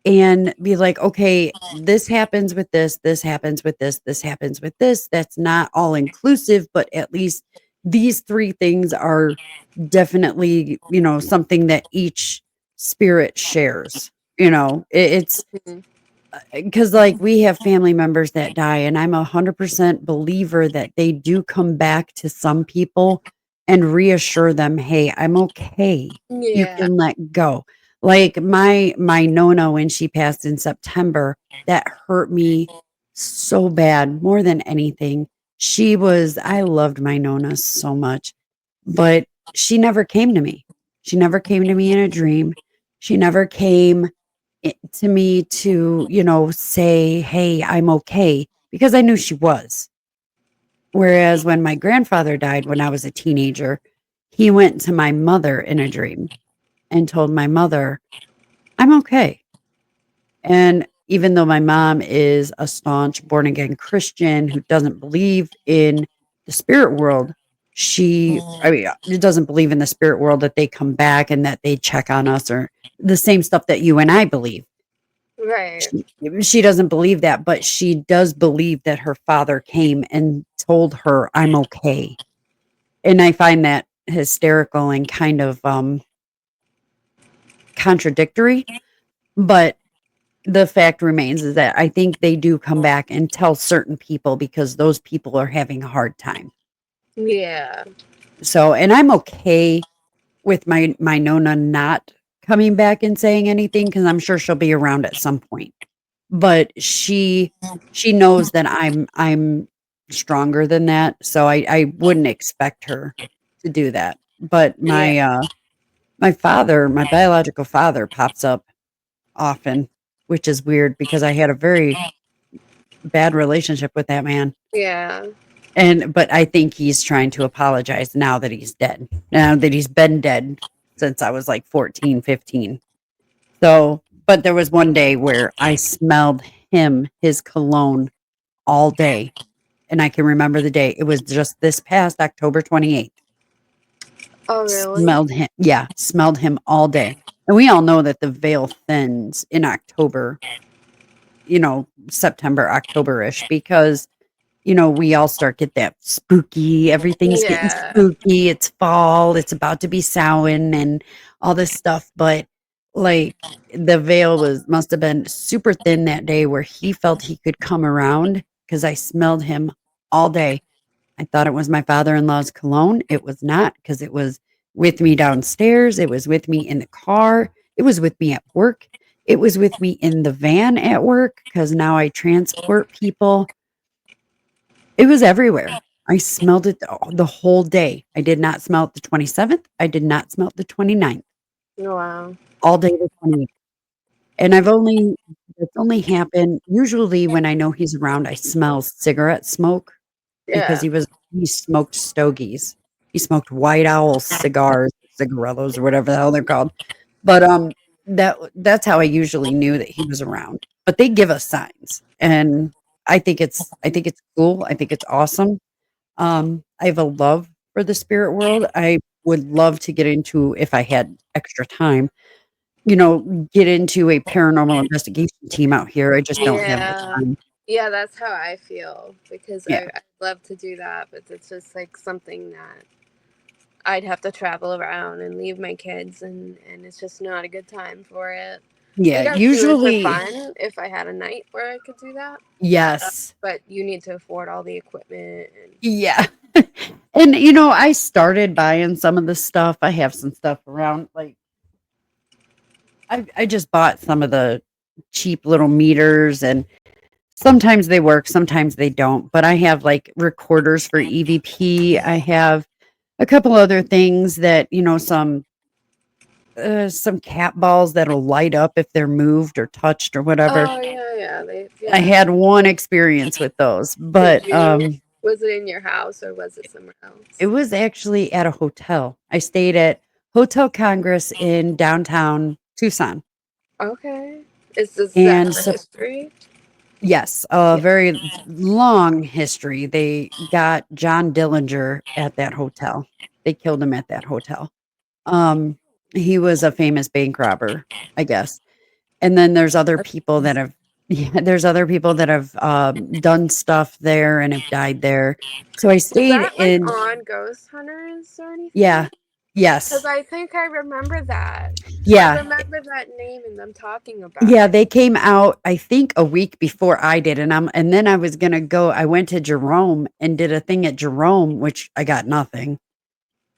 and be like, "Okay, this happens with this happens with this happens with this." That's not all inclusive, but at least these 3 things are definitely, something that each spirit shares, it's Mhm. because like we have family members that die and I'm 100% believer that they do come back to some people and reassure them, hey, I'm okay, you Yeah, can let go. Like my nona, when she passed in September, that hurt me so bad more than anything. I loved my nona so much, but she never came to me. She never came to me in a dream. She never came to me to, say, "Hey, I'm okay," because I knew she was. Whereas when my grandfather died when I was a teenager, he went to my mother in a dream and told my mother, "I'm okay." And even though my mom is a staunch born again Christian who doesn't believe in the spirit world, I mean, doesn't believe in the spirit world that they come back and that they check on us or the same stuff that you and I believe. right. She she doesn't believe that, but she does believe that her father came and told her, "I'm okay." And I find that hysterical and kind of, contradictory, but the fact remains is that I think they do come back and tell certain people because those people are having a hard time. Yeah, So, and I'm okay with my Nona not coming back and saying anything because 'cause I'm sure she'll be around at some point. But she knows that I'm stronger than that, so I wouldn't expect her to do that. But yeah, my father, my biological father pops up often, which is weird because I had a very bad relationship with that man. yeah. But I think he's trying to apologize now that he's dead. Now that he's been dead since I was like 14, 15. So, but there was one day where I smelled his cologne all day, and I can remember the day. It was just this past October 28th. Oh, really? Smelled him, yeah, smelled him all day. And we all know that the veil thins in October, September, October-ish, because, we all start get that spooky, everything's getting Yeah, spooky, it's fall, it's about to be Samhain and all this stuff, but, like, the veil must have been super thin that day where he felt he could come around because I smelled him all day. I thought it was my father-in-law's cologne. It was not because it was with me downstairs. It was with me in the car. It was with me at work. It was with me in the van at work because now I transport people. It was everywhere. I smelled it the whole day. I did not smell it the 27th. I did not smell it the 29th. wow. All day the 28th. And it's only happened usually when I know he's around, I smell cigarette smoke because Yeah. he smoked stogies. He smoked White Owl cigars, cigarillos, or whatever the hell they're called. But, that's how I usually knew that he was around. But they give us signs, and I think it's cool. I think it's awesome. I have a love for the spirit world. I would love to get into, if I had extra time, get into a paranormal investigation team out here. I just don't have the Yeah. time. Yeah, that's how I feel because Yeah. I'd love to do that, but it's just like something that I'd have to travel around and leave my kids, and it's just not a good time for it. Yeah, Like, I'd do it for usually fun if I had a night where I could do that, yes. but you need to afford all the equipment and Yeah. And, I started buying some of the stuff. I have some stuff around, like, I just bought some of cheap little meters, and sometimes they work, sometimes they don't. But I have like recorders for EVP. I have a couple other things that, some cat balls that'll light up if they're moved or touched or whatever. Oh yeah, yeah, they I yeah. had one experience with those, Did but you? Was it in your house or was it somewhere it else? was actually at a hotel. I stayed at Hotel Congress in downtown Tucson. Okay. Is that And for so, history? yes, a Yeah. very long history. They got John Dillinger at that hotel. They killed him at that hotel. Um, he was a famous bank robber, I guess. And then there's other people that have yeah, there's other people that have, done stuff there and have died there. So I Is stayed that like in on Ghost Hunters or yeah. anything? Because Yes. I think I remember that. I Yeah. remember that name and them talking about Yeah, it. they came out, I think, a week before I did, and then I was gonna go I went to Jerome and did a thing at Jerome, which I got nothing,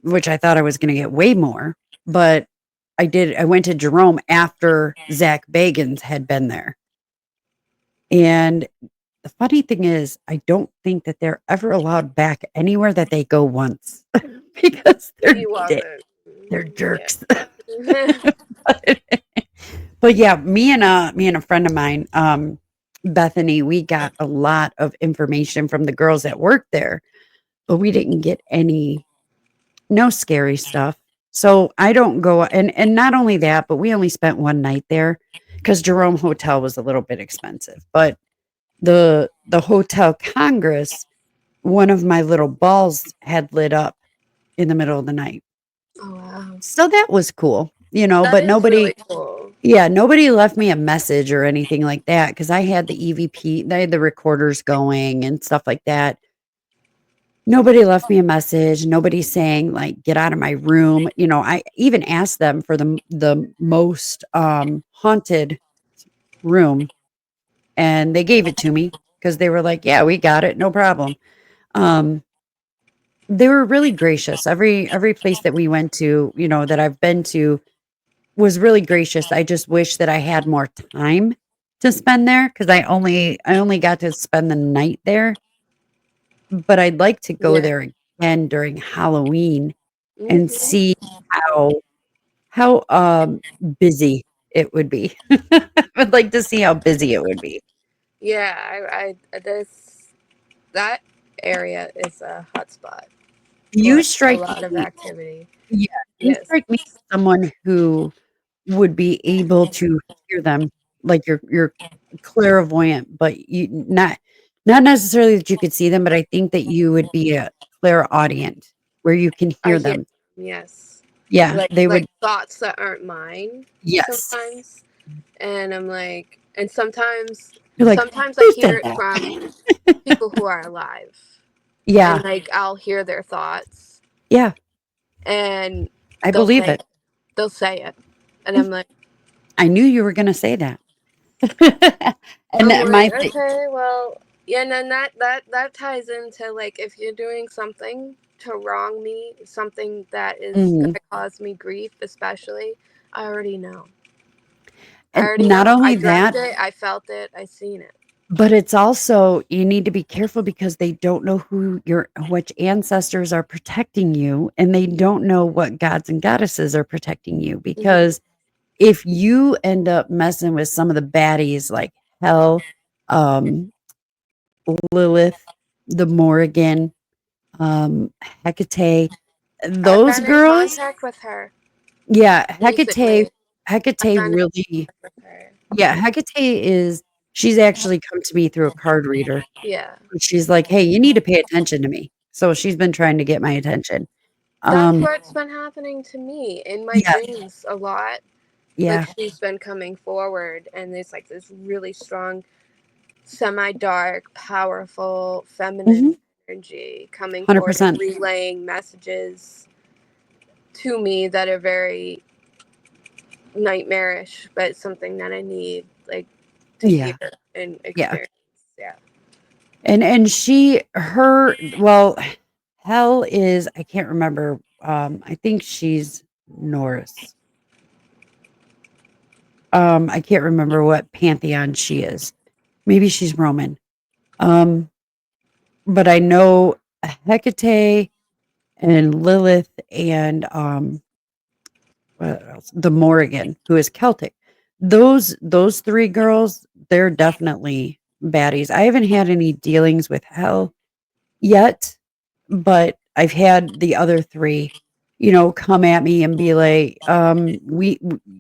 which I thought I was gonna get way more, but I went to Jerome after Zach Bagans had been there, and the funny thing is, I don't think that they're ever allowed back anywhere that they go once because He wasn't. they're Yeah. jerks. But but yeah, me and a friend of mine, Bethany, we got a lot of information from the girls that worked there, but we didn't get any no scary stuff. So I don't go and not only that, but we only spent one night there because Jerome Hotel was a little bit expensive. But the Hotel Congress, one of my little balls had lit up in the middle of the night. Oh wow. So that was cool, That but is nobody really cool. yeah, nobody left me a message or anything like that because I had the EVP, they had the recorders going and stuff like that. Nobody left me a message. Nobody saying like, "Get out of my room." I even asked them for the most haunted room, and they gave it to me because they were like, "Yeah, we got it, no problem." Um, they were really gracious. Every place that we went to, that I've been to, was really gracious. I just wish that I had more time to spend there because I only got to spend the night there, but I'd like to go Yeah. there again during Halloween and Hmm. see how busy it would be. I would like to see how busy it would be. Yeah. I this that area is a hotspot You for a strike lot of me activity. Yeah, you Yes. strike me as someone who would be able to hear them, like you're clairvoyant, but you not necessarily that you could see them, but I think that you would be a clairaudient where you can I hear hear them. them, yes. Yeah, Like they would thoughts that aren't mine yes. sometimes. And I'm like and sometimes You're like, sometimes I "Who hear said it that?" from people who are alive. And Yeah, like I'll hear their thoughts yeah, and I they'll believe say it. it. They'll say it. And Mm, I'm like I knew you were gonna say that. And I'm that like, my thing okay, well, yeah, and then that ties into like if you're doing something to wrong me, something that is mhm, gonna cause me grief, especially, I already know. I and already not know. I only dreamt that, it, I felt it, I seen it. but it's also you need to be careful because they don't know who your which ancestors are protecting you, and they don't know what gods and goddesses are protecting you, Hmm. because if you end up messing with some of the baddies like Hell, um, Lilith, the Morrigan, Hecate, I've those been in girls, contact with her yeah, Hecate recently. I've Hecate been in really contact with her. yeah, Hecate is she's actually come to me through a card reader. Yeah. She's like, "Hey, you need to pay attention to me." So she's been trying to get my attention. That's Um, what's been happening to me in my yeah, dreams a lot. Like yeah, she's been coming forward and there's like this really strong semi-dark, powerful, mhm, feminine energy coming forward and 100%. relaying messages to me that are very nightmarish, but something that I need like to hear Yeah, and yeah. experience. Yeah. And she her well, Hell is I can't remember, I think she's Norris. I can't remember what pantheon she is. Maybe she's Roman. Um, but I know Hecate and Lilith and what else? The Morrigan, who is Celtic. Those three girls, they're definitely baddies. I haven't had any dealings with hell yet, but I've had the other three, come at me and be like,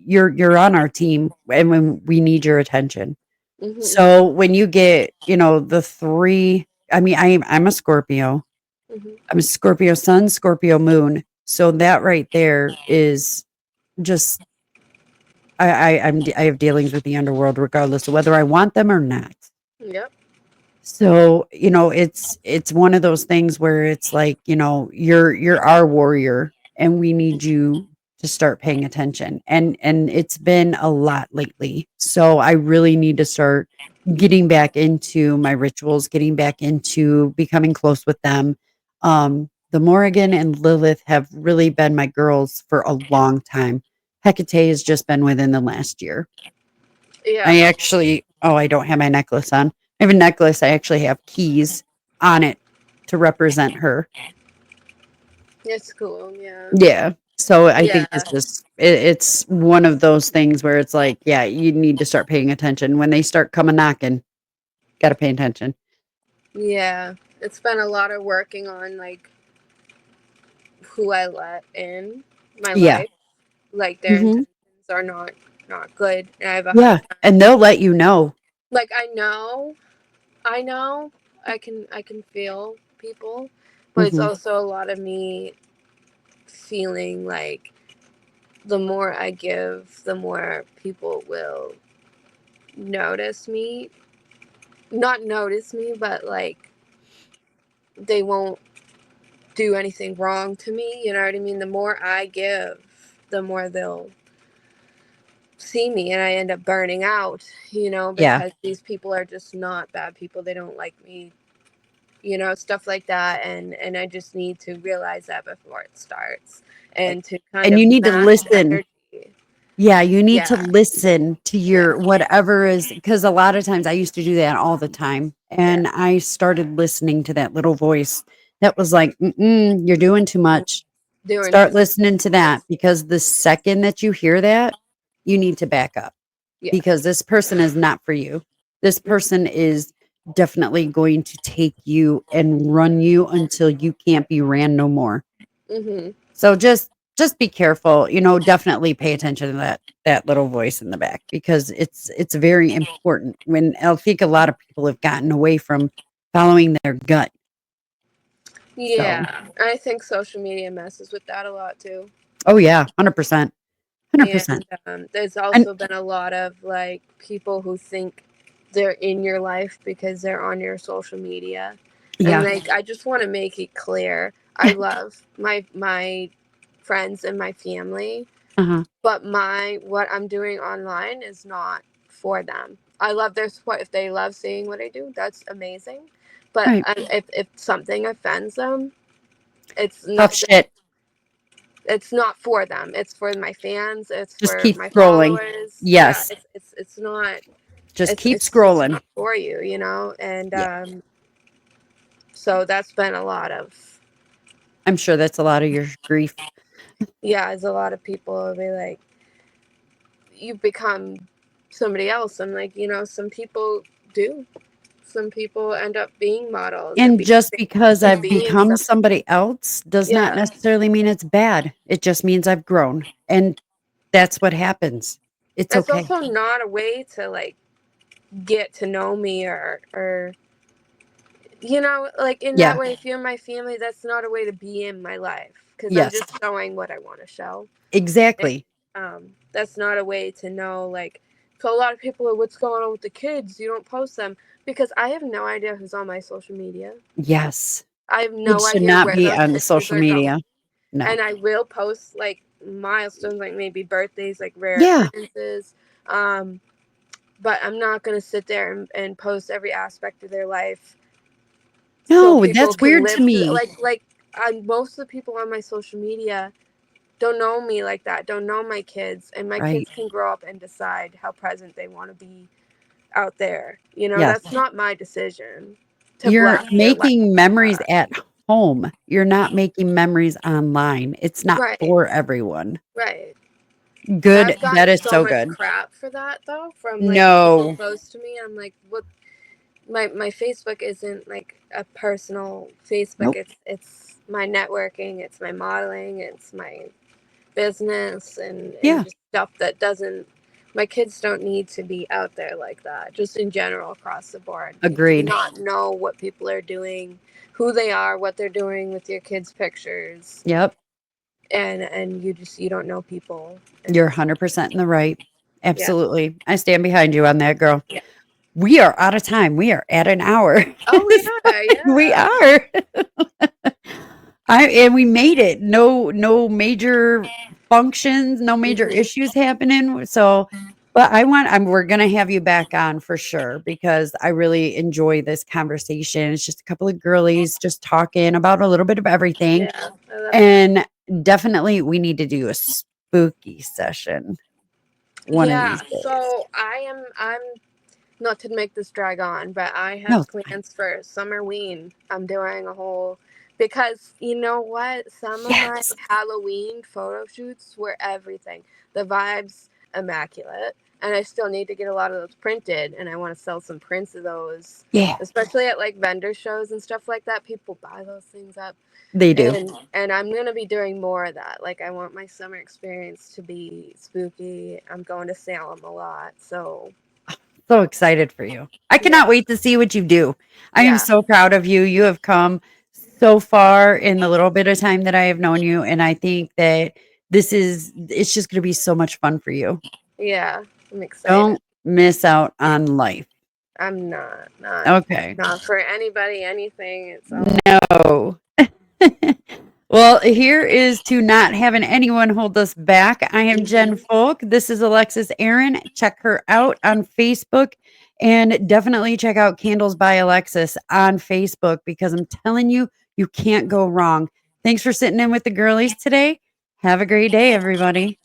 you're on our team and when we need your attention. Mhm. So when you get, the three, I mean, I'm a Scorpio. Mhm. I'm a Scorpio sun, Scorpio moon. So that right there is just I have dealings with the underworld regardless of whether I want them or not. Yep. So, it's one of those things where it's like, you're our warrior and we need you to start paying attention. And it's been a lot lately. So I really need to start getting back into my rituals, getting back into becoming close with them. The Morrigan and Lilith have really been my girls for a long time. Hecate has just been within the last year. I Yeah. actually I don't have my necklace on. I have a necklace, I actually have keys on it to represent her. It's cool. Yeah. Yeah. So I think Yeah. it's one of those things where it's like, yeah, you need to start paying attention. When they start coming knocking, gotta pay attention. Yeah. It's been a lot of working on like who I let in my Yeah. life. Like their Mhm. intentions are not good, and I have a hard Yeah, time. and they'll let you know. Like I know, I can feel people, but it's Mhm. also a lot of me feeling like the more I give, the more people will notice me. Not notice me, but like they won't do anything wrong to me. You know what I mean? The more I give, the more they'll see me, and I end up burning out, Yeah. because these people are just not bad people. They don't like me, stuff like that. And I just need to realize that before it starts A and to kind and of you need to match listen. energy. Yeah, you need to Yeah. listen to Yeah. your whatever is because a lot of times I used to do that all the time, Yeah. and I started listening to that little voice that was like, "Mm-mm, you're doing too much. Doing too Start much. listening to that because the second that you hear that, you need to back up Yeah. because this person is not for you. This person is definitely going to take you and run you until you can't be ran no more. Mm-hmm. So just be careful, definitely pay attention to that little voice in the back because it's very important when I think a lot of people have gotten away from following their gut. So, Yeah, I think social media messes with that a lot too. oh yeah, 100%. 100%. And there's And also been a lot of like people who think they're in your life because they're on your social media. And yeah. like I just want to make it clear, I love my friends and my family, Uh-huh. but my what I'm doing online is not for them. I love their support. If they love seeing what I do, that's amazing. But Right. if something offends them, it's Tough nothing. shit. It's not for them. It's for my fans. It's Just for keep my scrolling. followers. Yeah, Yes. it's not. Just keep It's scrolling. not for you, and Yeah. so that's been a lot of. I'm sure that's a lot of your grief. Yeah, as a lot of people will be like, you become somebody else. I'm like, some people do. Some people end up being models and And being just famous because and I've being become some. somebody else does not Yeah, necessarily mean it's bad. It just means I've grown. And that's what happens. It's it's okay. also not a way to like get to know me or like in that Yeah, way, if you're my family, that's not a way to be in my life because I'm yes, just showing what I want to show. And, exactly. that's not a way to know, like, so a lot of people are, what's going on with the kids? You don't post them because I have no idea who's on my social media. Yes. I have It no should idea not where be those on pictures social are going. media. No. And I will post like milestones, like maybe birthdays, like rare Yeah. occurrences. Um, but I'm not going to sit there and post every aspect of their life so No, people that's can weird live to through me. most of the people on my social media don't know me like that, don't know my kids, and my Right. kids can grow up and decide how present they want to be out there. You know, Yes. that's not my decision to You're bless their life making like memories that. at home. You're not making memories online. It's not Right, for everyone. right. Good. I've That gotten is so so much good. crap for that though, from like people No. close to me. I'm like, what? My Facebook isn't like a personal Facebook. Nope. It's my networking. It's my modeling. It's my business and Yeah. just stuff that doesn't. My kids don't need to be out there like that. Just in general, across the board, you do Agreed. not know what people are doing, who they are, what they're doing with your kids' pictures, Yep. and you don't know people. You're And 100% in the right. yeah, Absolutely. I stand behind you on that, girl. yeah. We are out of time. We are at an hour. Oh, we So, are. we Yeah. are. And we made it. No major functions, no major Mhm. issues happening. So, but we're gonna have you back on for sure because I really enjoy this conversation. It's just a couple of girlies just talking about a little bit of everything. Yeah, I love it. And definitely we need to do a spooky session one of Yeah, these days. so I'm not to make this drag on, but I No, have it's fine. plans for Summerween. I'm doing a whole because you know what? Some of my Yes. Halloween photo shoots were everything. The vibes immaculate, and I still need to get a lot of those printed, and I want to sell some prints of those, Yeah, especially at like vendor shows and stuff like that. People buy those things up. they do. And I'm gonna be doing more of that. Like I want my summer experience to be spooky. I'm going to Salem a lot, so So excited for you. I cannot yeah, wait to see what you do. I am yeah, so proud of you. You have come so far in the little bit of time that I have known you. And I think that it's just going to be so much fun for you. yeah. I'm excited. Don't miss out on life. I'm Okay. not for anybody, anything. It's all No. Well, here is to not having anyone hold us back. I am Jen mhm. Folk. This is Alexis Erin. Check her out on Facebook and definitely check out Candles by Alexis on Facebook because I'm telling you, you can't go wrong. Thanks for sitting in with the girlies today. Have a great day, everybody.